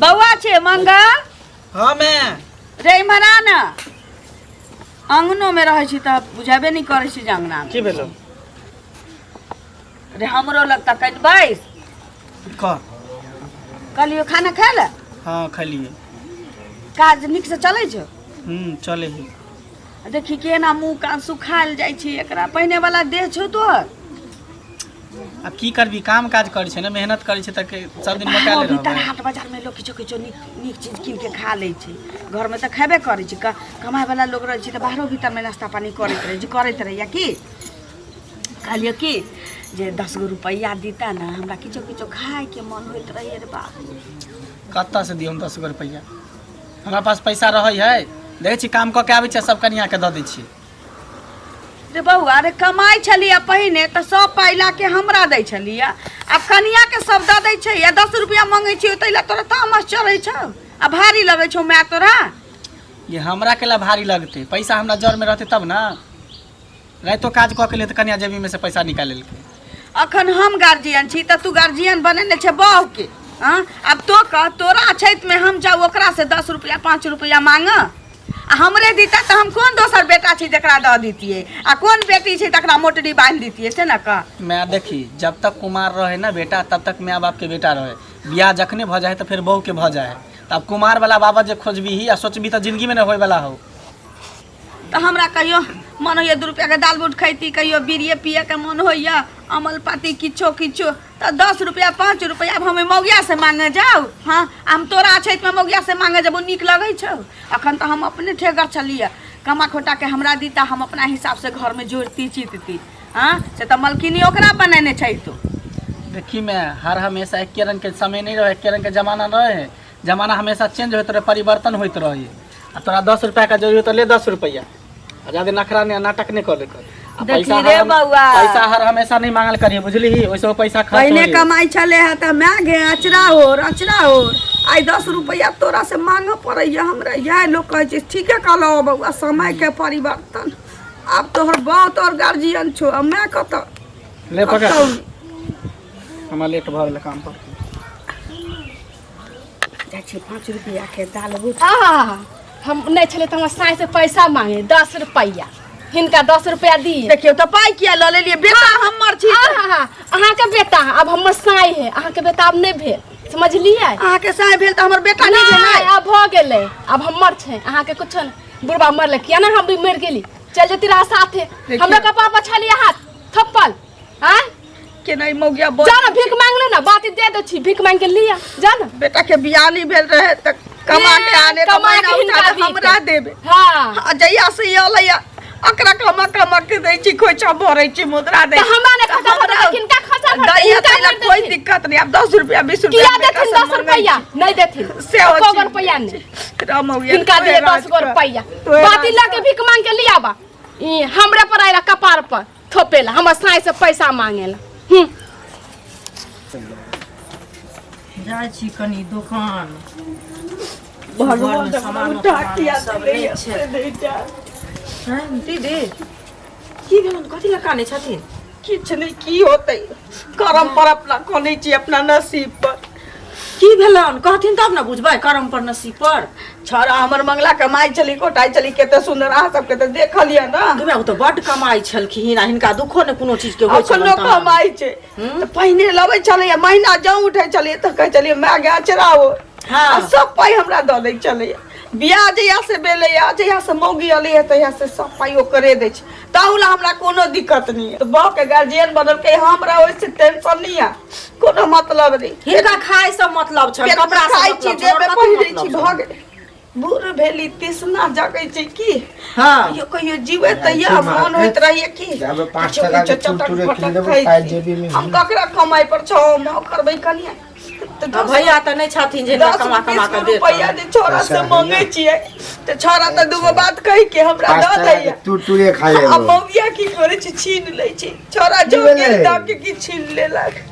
बउआ छे मंगा हां मैं रे मरा ना अंगनो में रहे छी त बुझाबे नहीं करे छी अंगना की भेलो रे हमरो लगता कल बाइस का कलियो खाना खा ले हां खलिए काज निक से चले छ चले ही देखी केना मुंह कान सुखाल जाय छी एकरा पहिने वाला देह छौ तोहर अब की करबी काम काज करे छै ना मेहनत करे छै त सब दिन मोटा ले भीतर हाट बाजार में लोग किछो किछो नीक चीज कीन के खा ले छै घर में त खेबे करे छै कमाए वाला लोग रहे छै त बाहरो भीतर में नाश्ता पानी करैत रहे या की कहलियो की जे 10 गो रुपया दीता ना हमरा किछो किछो खाए के मन होइत रहे रे बाबू कत्ता से दियौ 10 गो रुपया हमरा पास पैसा रहै है देखे छी काम क के आबै छै सब कनिया के द दै छी रे बउआ रे कमाई छलिया पहिने त सब पाइला के हमरा दै छलिया अब कनिया के सब द दै छै या 10 रुपया मांगे छी तैला तोरा तामस चढ़ै छौ आ भारी लगै छौ मैं तोरा ये हमरा केला भारी लगते पैसा हमरा जर में रहते तब ना रातो काज क के ले त कनिया जेबी में से पैसा निकाल लेलके अखन हम गार्जियन छी त तू गार्जियन बनेने छे बहू के हां अब तो का तोरा छैत में हम जाऊ ओकरा से 10 रुपया 5 रुपया मांग आ हमरे दीता त हम कोन दोसर बेटा छी जकरा द दीतिए आ कोन बेटी छी तकरा मोटरी बांध दीतिए से ना का मैं देखी जब तक कुमार रहे ना बेटा तब तक माँ बाप के बेटा रहे बियाह जखने भ जाए तो फिर बहू के भ जाए तब कुमार वाला बाबा जे खोजबी ही आ सोचबी त जिंदगी में न होय वाला हो त हमरा कहियो मन होइए 2 रुपया के दाल बूट खैती कहियो बीड़िए पिए के मन होइए अमल पाती किछो किछो त 10 रुपया 5 रुपया अब हमें मौगिया से मांगे जाओ हाँ हम तोरा छैत में मौगिया से मांगे जब नीक लगे छौ अखन त हम अपने ठेगर चलिए कमा खोटा के हमरा दीता हम अपना हिसाब से घर में जोड़ती चीतती हाँ से त मलकिनी ओकरा बनेने छै तो देखी मैं हर हमेशा एक रंग के समय नहीं रहे एक रंग के जमाना रहे जमाना हमेशा चेंज होते रहे परिवर्तन होते रहे आ तोरा 10 रुपया का जरूरत तो ले 10 रुपया ज्यादा नखरा ने नाटक नहीं कर ले पैसा हर हमेशा नहीं मांगल करिए बुझली ही वैसे पैसा खर्च पहले कमाई चले है त मैं गे अचरा हो आई 10 रुपया तोरा से मांग पड़े हमरा यह लोग कहे ठीक है कहलो बउआ समय के परिवर्तन अब तोहर बहुत और गार्जियन छो अब मैं कत ले पकड़ हमरा लेट भ गेल काम पर जा छै 5 रुपया के दाल बूट हम नहीं छले त हमर साई से पैसा मांगे 10 रुपया हिनका 10 रुपया दी देखियो त पाई किया ल लेलिए बेटा हमर छी अहाँ के बेटा अब हमर साई है अहाँ के बेटा अब नहीं भेल समझलिए अहाँ के साई भेल त हमर बेटा नहीं भेल अब भ गेले अब हमर छै अहाँ के कुछ बुढ़वा मरले किया ना हम भी मर गेली चल जती रहा साथे हमरा कपार पर छलिए हाथ थप्पल हैं के नहीं मौगिया जा ना भीख मांग लो ना बात दे दो छी भीख मांग के लिया जा ना बेटा के बियाह नहीं भेल रहे त कमा के आने त महीना उठा हमरा देबे हां जइया से अलैया अकरा कमा के दै छी खोइछा भरै छी मुद्रा दै त हमरा ने खर्चा भर किनका खर्चा भर दैया तैला कोई दिक्कत नहीं अब 10 रुपया 20 रुपया किया देथिन 10 रुपया नहीं देथिन से 100 रुपया नहीं रामौया किनका दे 10 रुपया बाती ला के भीख मांग के लिया बा ई हमरे पर आइला कपार पर थोपेला हमर साई से पैसा मांगेला जाय छी कनी दुकान भगवान सामान किया सब रे दीदी की भेलन कथि ला काने छथिन किछ नहीं की होतै करम पर अपना कोनै छी अपना नसीब पर की भेलन कहथिन तब ना बुझबै करम पर नसीब पर छोरा हमर मंगला कमाई चली कोटाई चली केते सुंदर अहाँ सबके त देखलिए ना गबे ओ त बड कमाई छलखिन आ हिनका दुखो ने कोनो चीज के होय छलन अपन कमाई छै त पहिने लबै चले महीना जाऊ उठै चलिए त कह चलिए मैं गे चराओ हां सब पाई हमरा द दै चले बियाह जया से बेले जया से मौगी अले है तया से सब पाइयो करे दै छै ताहुला हमरा कोनो दिक्कत नहीं है तो बा के गार्जियन बदल के हमरा ओइ से टेंशन नहीं है कोनो मतलब नहीं हिनका खाए सब मतलब छ कपड़ा खाई छी देबे पहिरै छी भ गेलै बूढ़ भेली तिसना जगै छै की हां यो कहियो जीवे तया मन होइत रहिए की जाबे 5 टका के चुरचुरे किन देबो खाइ जेबी में हम ककरा कमाई पर छौ म करबै कनिया तो भैया त नहीं छथिन जे कमा के दे रुपया जे छोरा से मांगे छिए त छोरा त दुगो बात कहि के हमरा द दैया चुरचुरे खाइ लेबो अब मौगिया की करे छी छीन लै छी छोरा जो के द के छीन लेलक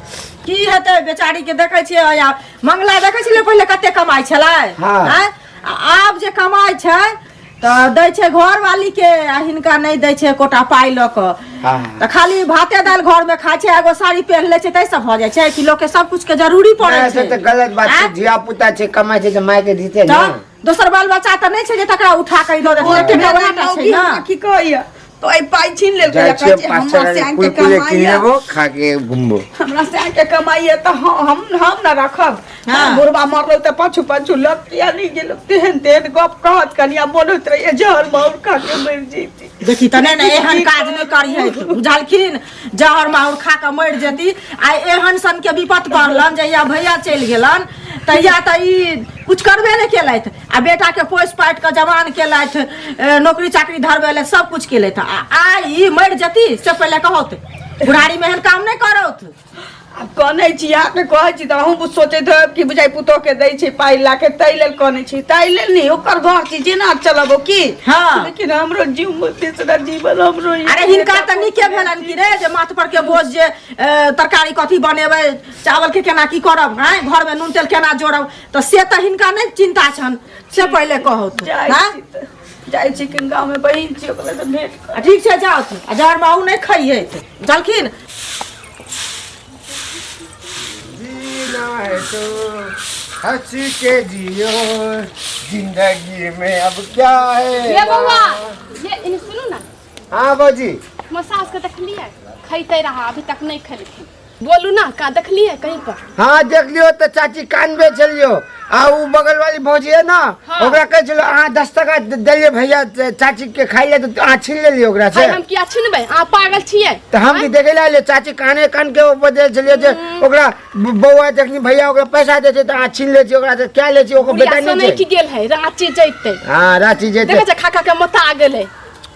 की हेतै बेचारी के देखै छियै या मंगला देखै छियै पहिले कते कमाई छलै हैं आब जे कमाई छै तो दै छै घर वाली के आ हिनका नहीं दै छै कोटा पाई ल क हाँ। तो खाली भाते दाल घर में खाय छै एगो साड़ी पहन ले छै तैसे भ जाय छै कि लोग के सब कुछ के जरूरी पड़े ऐसे छै तो गलत बात है। धिया पुता छे कमाय छे तो माय के दीते तो ना। दोसर बाल बच्चा त नहीं छै जे तकरा उठा के दो दे एके डबराटा छै ना। की कहैया तो आई पाई छीन लेल जाय छे हमरा 5 से आके कुलकुले किन कमाइया लेबो खा के घुमबो। हमरा से आके कमाइया तो हम ना रखब। हाँ। बुढ़बा मरल तो पाछू पाछू लतिया नहीं गेल तेहन तेहन गप कहत कनिया मोनत रहिए जहर माउर खा के मर जेती। देखी तने ने एहन काज नहीं करिए बुझलखिन जहर माउर खा के मर जेती। आ एहन सन के विपत पड़लन जहिया भैया चल गेलन तहिया त ई कुछ करबे नहीं केलैथ आ बेटा के पोस पाट के जवान केलैथ नौकरी चाकरी धरबे सब कुछ केलैथ आ आई मर जेती से पहले कहत बुढ़ारी में एहन काम नहीं करौथ। अब कने छी आके कहै छी त हम सोचैत हब कि बुझाइ पुतो के दै छै पाई लाके तै लेल कने छी तै लेल नहीं ओकर घर छी जेना चलबो की। हाँ। लेकिन हमरो जीव में तीसरा जीवन हमरो अरे हिनका त नीके भेलन कि रे जे माथ पर के बोझ जे तरकारी कथी बनेबै चावल के केना की करब हैं घर में नून तेल केना जोड़ब त से त हिनका नहीं चिंता छन से पहले कहत। जाय छी कि गांव में बहिन छी ओकरा से भेंट कर। ठीक छै जाओ आ जहर माऊ नहीं खाइए जलखिन जीना है तो हंस के जियो जिंदगी में अब क्या है। ये बउआ ये इन सुनू ना हाँ बाजी मसाज के देखलिए खैते रहा अभी तक नहीं खैलखिन बोलू ना का देखलिए कहीं पर। हाँ देख लियो तो चाची कान में चलियो आ उ बगल वाली भौजी है ना हाँ। ओकरा कह चलो अहाँ 10 टका दिलिए भैया चाची के खाई ले तो अहाँ छीन ले लियो ओकरा से। हम किया छिनबै आ पागल छियै तो हम की देखे ले चाची काने कान के बदल चलिए जे ओकरा बौआ देखनी भैया ओकरा पैसा दे छै तो अहाँ छीन ले छी ओकरा से क्या ले छी ओकर बेटा बुढ़िया नहीं समय की छै। गेल है रांची जैते हाँ रांची जेते देखे छै खा के मता गेलै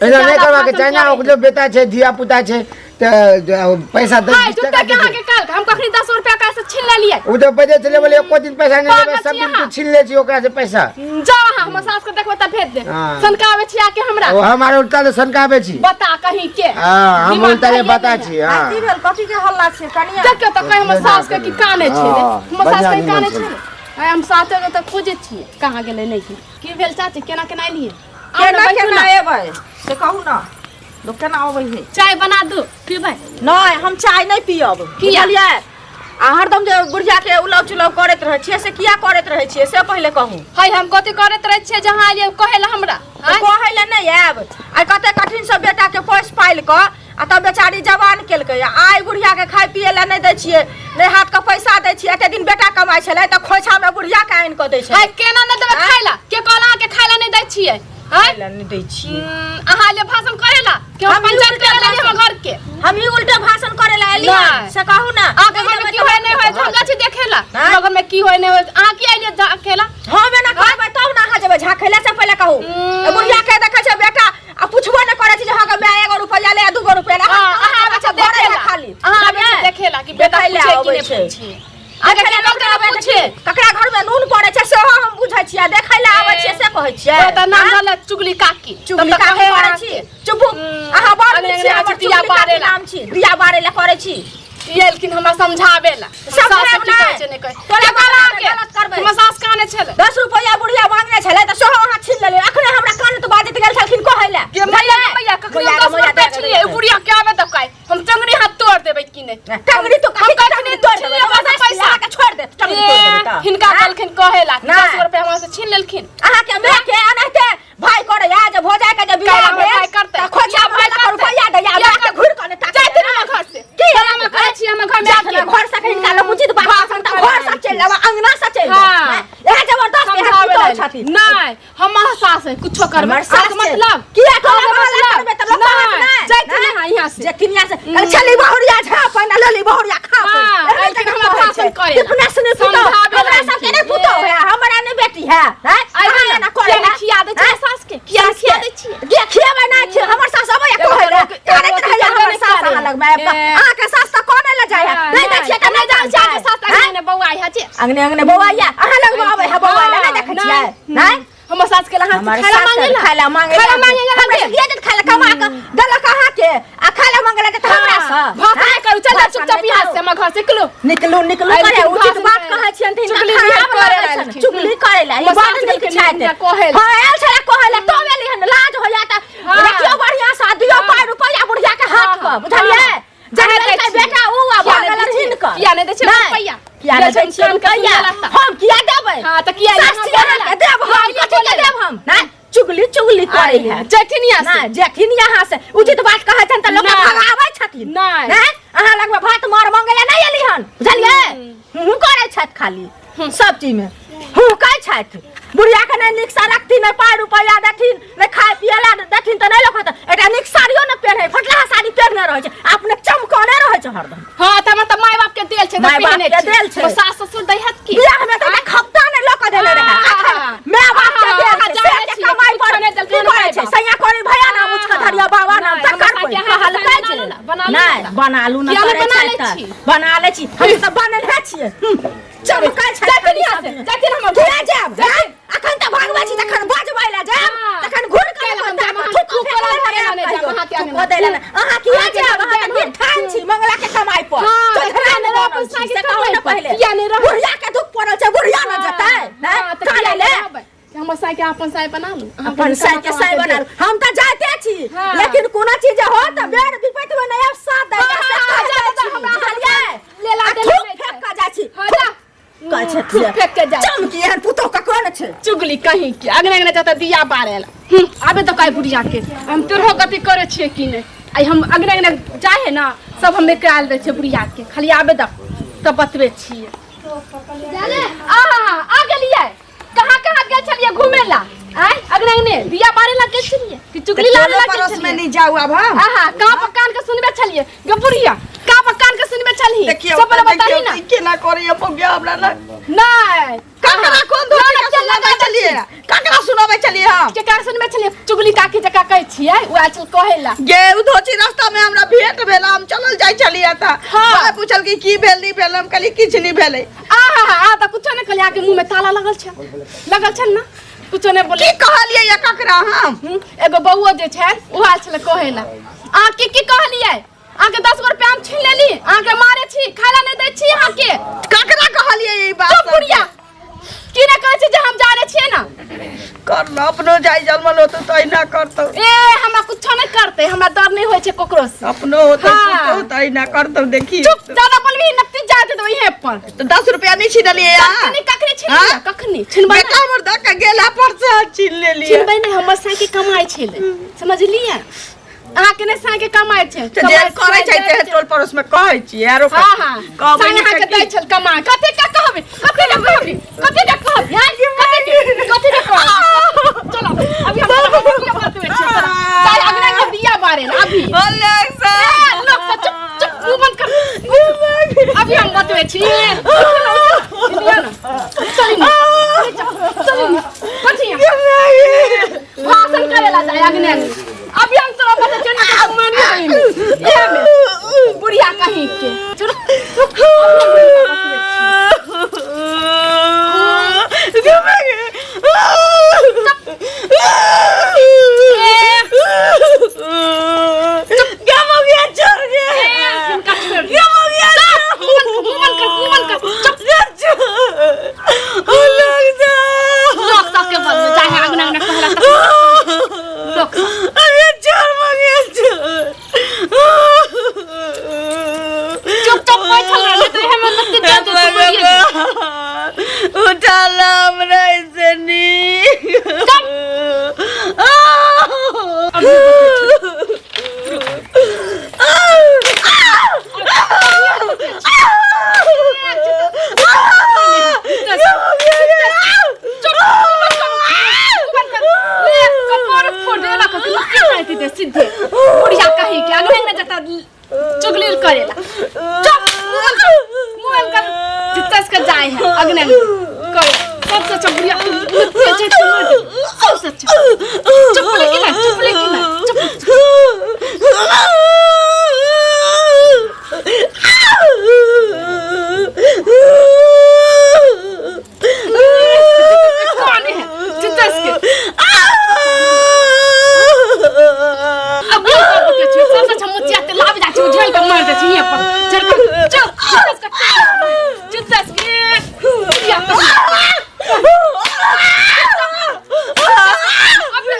ऐसा नहीं करवा के चाइना ओकरो बेटा छै धिया पुता छै तो पैसा 10 हाय 20 तुम टका के कहां के काल हम कखनी 10 रुपया का से छीन लेलिए उ तो बजे चले बोले एको दिन पैसा नहीं देबे सब दिन तू छीन ले छी ओकरा से पैसा। जाओ हां मसाज के देखबे त भेज दे हाँ। सनकावे छिया के हमरा ओ हमारे उल्टा तो सनकावे छी। बता कहीं के हां हम उल्टा ये बता छी। हां की भेल कथी के हल्ला छै कनिया देखियो त कहीं मसाज के की काने छै हाँ, मसाज के बढ़िया काने निमन छै हम साथे के त खोजे छियै कहां गेलै नहीं की भेल चाची केना केना एलिए केना केना एबै से कहू ना लोग केना अबै है। चाय बना दू पीबै नहीं हम चाय नहीं पियब किया? बुझलियै आ हरदम जे बुढ़िया के उलव चुलव करैत रहै छियै से किया करैत रहै छियै से पहले कहू। हाय हम कथि करैत रहे छियै जहां आलिए कहेला हमरा कहै ले नहीं आब आ कते कठिन से बेटा के पोस पाइल क आ तब बेचारी जवान केलकै आइ बुढ़िया के खाय पिए ला नहीं दै छियै नहीं हाथ के पैसा दै छियै एते दिन बेटा कमाइ छलै त खोइछा में बुढ़िया के आनि क दै छै। हाय केना न देबे खाइला के कहला के खाइला नहीं दै छियै हाय नहीं दै छियै अहाँ ले भाषण करेला कि हम पंचायत करेला हमर घर के हम ही उल्टा भाषण करे ला एली नहीं। से कहू ना आगे घर में की होय नहीं होय हम गाछी देखेला घर में की होय नहीं होय अहाँ की आइले अकेला हम एना कहबै तब ना अहाँ जेबै झाखैला से पहले कहू बुढ़िया के देखै छै बेटा आ पुछबो नहीं करे छै जे हाँ मैं 1 रुपया ले 2 रुपया ले अहाँ बच्चा देखेला खाली अहाँ बच्चा देखेला कि बेटा पूछे कि नहीं पूछे आगे के डॉक्टर पूछे ककरा घर में नून पड़े छै सेहो हम बुझै छियै देखै ला आबै छियै से कहै छियै ओ त नाम रहल चुगली काकी चुगली काहे करै छी चुप अहाँ बड़ नीक छी हमर दिया बारे नाम छी दिया बारे ला करै छी येलकिन हमरा समझावेला समझाब नहीं नहीं तोरा बाला के गलत करबै मसाज काने छले 10 रुपया बुढ़िया मांगने छलै त सेहो अहाँ छीन लेलियै अखने हमरा कान तो बाजत गेल छलखिन कहै ला के मैया कखनी 10 रुपया छलिए बुढ़िया के आवे त काय हम टंगड़ी हाथ तोड़ देबै कि नहीं टंगड़ी तो हम कखनी तोड़ देबै पैसा के छोड़ दे टंगड़ी तोड़ देबै त हिनका कहलखिन कहेला कि नहीं। 10 रुपया हमरा से छीन लेलखिन अहाँ के मैं के अनहते भाई करे या जे भोजाय के जे बियाह क्या भेल भाई करते? त खोजा क्या भाई भाई करते? रुपया दे या क्या मैं के घुर कने ताक जाते ना घर से की हम कहै छी हम घर में जाके आके घर से हिनका लोग उचित बात भाषण करता करे घर से चल जावा अंगना से चल हाँ। यह जबरदस्त यह समझावे तो छथि नहीं हम सास है कुछो करबै हमर सास सास मतलब किया हमर कहला करबे त लोग कहत नहीं जाते नहीं ना यहाँ से जे किनिया से कल चली बहुरिया झा पहिना लली बहुरिया खा हाँ, लेकिन हमर भाषण करे कितना सुने पुतो समझावे हमरा नहीं सब के नहीं कि पुतो है हमरा नहीं बेटी है हैं आई ना करे ना खिया दे छियै सास के किया खिया दे छियै के खियाबै ना खिया हमर सास अबै कहै ला करत रहै हमर सास अहाँ लग में अहाँ के सास त कोने ले जाय है नहीं देखिए के नहीं जाय जाके सास अंगने बौआ है जे अंगने अंगने बौआया अहाँ लग में आबै है बौआला नहीं देखै छियै नहीं हमर सास के लहां हमारे खाला मांगेला खाला मांगेला खाला मांगेला हमरा से दिया खाला कमा के दलक अहाँ के आ खाला मांगेला त हमरा से भाषण करू चल जा चुपचाप यहाँ से हमर घर से निकलो निकलू करे उचित बात कहै छियन त चुगली करे ला चुगली करे ला ई बात नहीं छाते कहेला हां आयल छला कहले तो वेली हन लाज हो जाता देखियो बढ़िया सा दियो 5 रुपया बुढ़िया के हाथ क बुझलिए जहे के बेटा ऊ आ भागल छिन क किया नहीं दे छै रुपया किया नहीं दे छिन कहिया हम किया देबै हां त किया के देब हम कथि के देब हम नहीं चुगली करे है जेठिनिया से नहीं जेठिन यहाँ से उचित बात कहै छन त लोग भगाबै छथिन नहीं अहाँ लगमे भात मार मंगले नहीं एली हन बुझलिए हूं करे छत खाली सब चीज में हूं कहै छत बुढ़िया के नहीं निक सा रखती नहीं 5 रुपया देथिन नहीं खाए पियला देथिन त नहीं लोखत एटा निक साड़ियो न पहनै फटला साड़ी पहनने रहै छै अपने चमकने रहै छै हरदम हां त हमर त माय बाप के देल छै माय बाप के देल छै सास ससुर दै हत की बियाह में त खपता नहीं लोक देले रहे माय बाप के देल छै से के कमाई पर नहीं देल छै सैया कोरी भैया ना मुझका धरिया बाबा ना तकर कोई हल्का छै नहीं बना लू ना बना ले छी हम त बनल है छियै चमकै छै जखन हम घुरा जाब अखन त भागबै छी तखन बजबै ला जाब तखन घुर के अहाँ किया जाब अहाँ त ठान छी मंगला के कमाई पर तो घरा में वापस से कहू न पहले बुढ़िया के दुख पड़ल छै बुढ़िया न जतै न काले ले हमर साई के अपन साई बना लू अपन साई के साई बना लू हम त जाते छी लेकिन कोनो चीज हो त बेर विपत में नया साथ दै के हमरा हलिए लेला दे फेंक का जा छी कहै छै फेंक के जा चमकी एहन पुतो का कोन छै चुगली कहीं के अगने अगने जत दिया बारेला आबे तो काय बुढ़िया के हम तोरो गति करे छिए कि नहीं आई हम अगने अगने जाए ना सब हम निकाल दे छै बुढ़िया के खाली आबे त बतबे छिए आ गेलिए कहां गेल छलिए घूमे ला आय अगने अगने दिया बारेला गेल छलिए कि चुगली लाले ला गेल छलिए नहीं जाऊ अब हम का पकान के सुनबे छलिए ग बुढ़िया का पकान के सुनबे छली सब बड़ा बताही ना केना करे अपन गया हमरा ना नहीं काकरा कोन धोती के सुनाबै चलिए काकरा सुनाबै चलिए हम केकरा सुनबे छलिए चुगली काकी जका कहै छियै ओ आचल कहेला गे उ धोती रास्ता में हमरा भेट भेला हम चलल जाय छलिए त हमरा पूछल कि भेल नहीं भेल हम कहली किछ नहीं भेलै आ त कुछ नहीं कहलिया के मुंह में ताला लगल छै ना कुछ नहीं बोले की कहलिए या ककरा हम एगो बौआ जे छै ओ आल छले कहेला आ की कहलिए आके 10 रुपया हम छीन लेली आके मारे छी खाला नहीं दै छी यहां के ककरा कहलिए ई बात चुप बुढ़िया की ना कहै छी जे हम जा रहे छिए ना कर न अपनो जाय जलमल होतो त ऐना करतो ए हमरा कुछ नहीं करते हमरा डर नहीं होय छै कोकरो से अपनो होतो त ऐना करतो देखी चुप ज्यादा बोलबी नक्ति जाते दो यहीं पर तो 10 रुपया नहीं छीनलिए कखनी छीन कखनी छिनबा बेटा हमर द के गेला पर से छीन लेलिए छिनबै नहीं हमर साई के कमाई छेले समझलिए अहाँ के ने साई के कमाई छै जे करे छै ते टोल पड़ोस में कहै छी आरो हां कहबै अहाँ के दै छल कमाई कते का कहबै कते का कहबै कते का कहबै चलो अभी हम बात में छी साई अगला के दिया बारे अभी अलग से लोग चुप मुंह बंद कर अभी हम बात में छी भाषण करेला जाए अगने अभी हम तोरा बता चली तो मानी गई ये में बुढ़िया कहीं के चलो चुगली करेला चुप मुंह कर जितस का जाए है अगने कर सबसे चुगलिया जे सबसे चुप लेकिन कौन है जितस के अब सबसे चमुचिया ते लाभ जा छी झेल के मार दे छी यहां पर चल चुप जितस के या अभी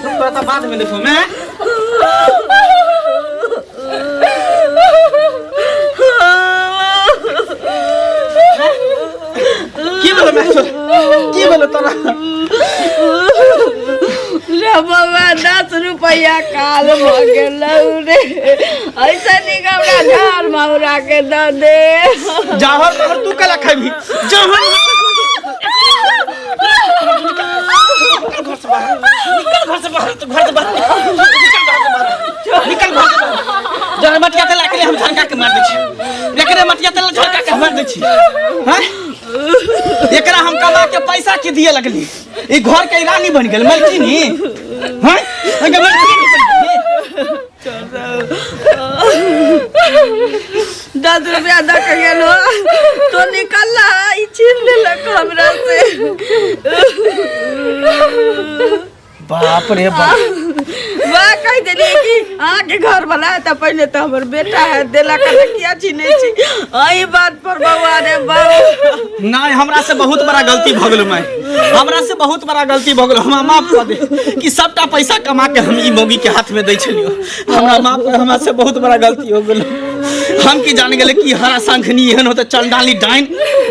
तोरा तो बाद में देखो मैं की बोलो मैं की बोलो तोरा रे बाबा 10 रुपया काल भ गेलौ रे ऐसा निकमरा झार माउरा के द दे जहर तोहर तू कला खाबी जहर घर से बाहर तो घर से बाहर निकल घर से बाहर जहर मटिया तेल के हम झलका के मार दै छी एकरे मटिया तेल झलका के मार दै छी हैं एकरा हम कमा के पैसा के दिए लगली ई घर के रानी बन गेल मलकिनी हैं अंगे मलकिनी बन गेल 10 रुपया द के गेलो तो निकलला ई छीन लेलक हमरा से बाप रे बाप वाह कह देली कि अहाँ के घर वाला त पहले तो हमर बेटा है देला का किया छीने छी आई बात पर बउआ रे बाबू नहीं हमरा से बहुत बड़ा गलती भ गेल मैं हमरा से बहुत बड़ा गलती भ गेल हमरा माफ कर दे कि सबटा पैसा कमा के हम ई मौगी के हाथ में दै छलियो हमरा माफ कर हमरा से बहुत बड़ा गलती हो गेल हम की जान गेले कि हरा संखनी एहन होते चल डाली डाइन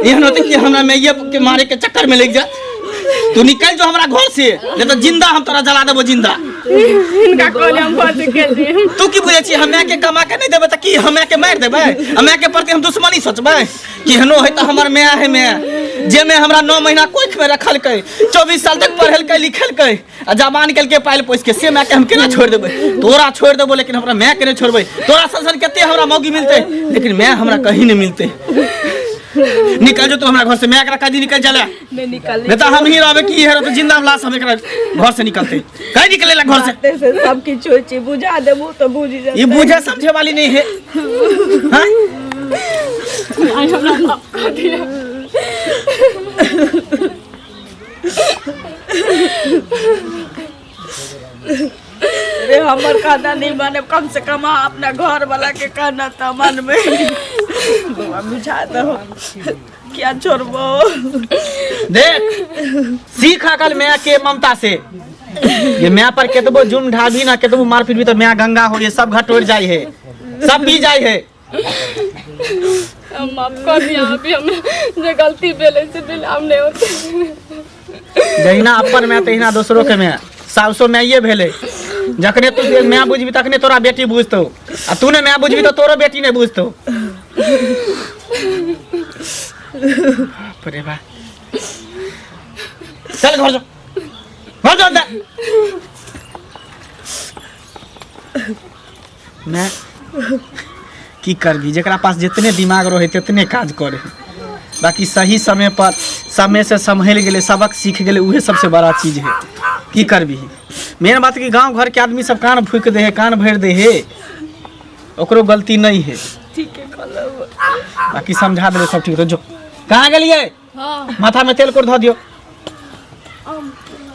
एहन होते कि हमरा में ये के मारे के चक्कर में लग जा तू निकल जो हमरा घर से नहीं तो जिंदा हम तोरा जला देबो जिंदा इनका कोने हम फंस गेल तू की बुझे छी हमे के कमा के नहीं देबे त की हमे के मार देबे हमे के प्रति हम दुश्मनी सोचबे कि हनो है त हमर माय है माय जे में हमरा 9 महीना कोख में रखल के 24 साल तक पढ़ल के लिखल के आ जवान निकल के पाइल पोस के से माय के हम केना छोड़ देबे तोरा छोड़ देबो लेकिन हमरा माय के नहीं छोड़बे तोरा संसन केते हमरा मौगी मिलते लेकिन माय हमरा कहीं नहीं मिलते निकल जो तो हमरा घर से मैं एकरा कदी निकल चला नहीं निकल नहीं तो हम ही रहबे कि हेरो तो जिंदा लाश हम एकरा घर से निकलते कहीं निकलेला घर से से सब की चोची बुझा देबो तो बुझ जा ये बुझे समझे वाली नहीं है हाँ? आई हमरा माफ कर दिया रे हमर कहना नहीं माने कम से कम अपना घर वाला के कहना था मन में बउआ बुझा दो क्या छोड़बो देख सीख अकल मैं के ममता से ये मैं पर केतबो जुम ढाबी ना केतबो मार पीट भी तो मैं गंगा हो ये सब घटोड़ जाई है सब पी जाई है माफ कर दिया अभी हम जे गलती भेले से दिल हम नहीं होते जहिना अपन मैं तहिना दूसरों के मैं सासो मैं ये भेले जखने तू मैं बुझबी तखने तोरा बेटी बुझतो आ तूने मैं बुझबी तो तोरो बेटी नहीं बुझतो अरे बा चल घर जा अंदर मैं की करबी जेकरा पास जितने दिमाग रहे तितने काज करे बाकी सही समय पर समय से संभल गेले सबक सीख गेले उहे सबसे बड़ा चीज है की करबी मेन बात कि गांव घर के आदमी सब कान फूक दे है कान भर दे है ओकरो गलती नहीं है ठीक है कल बाकी समझा दे सब ठीक तो जो कहाँ गेलिए हां माथा में तेल कोर धो दियो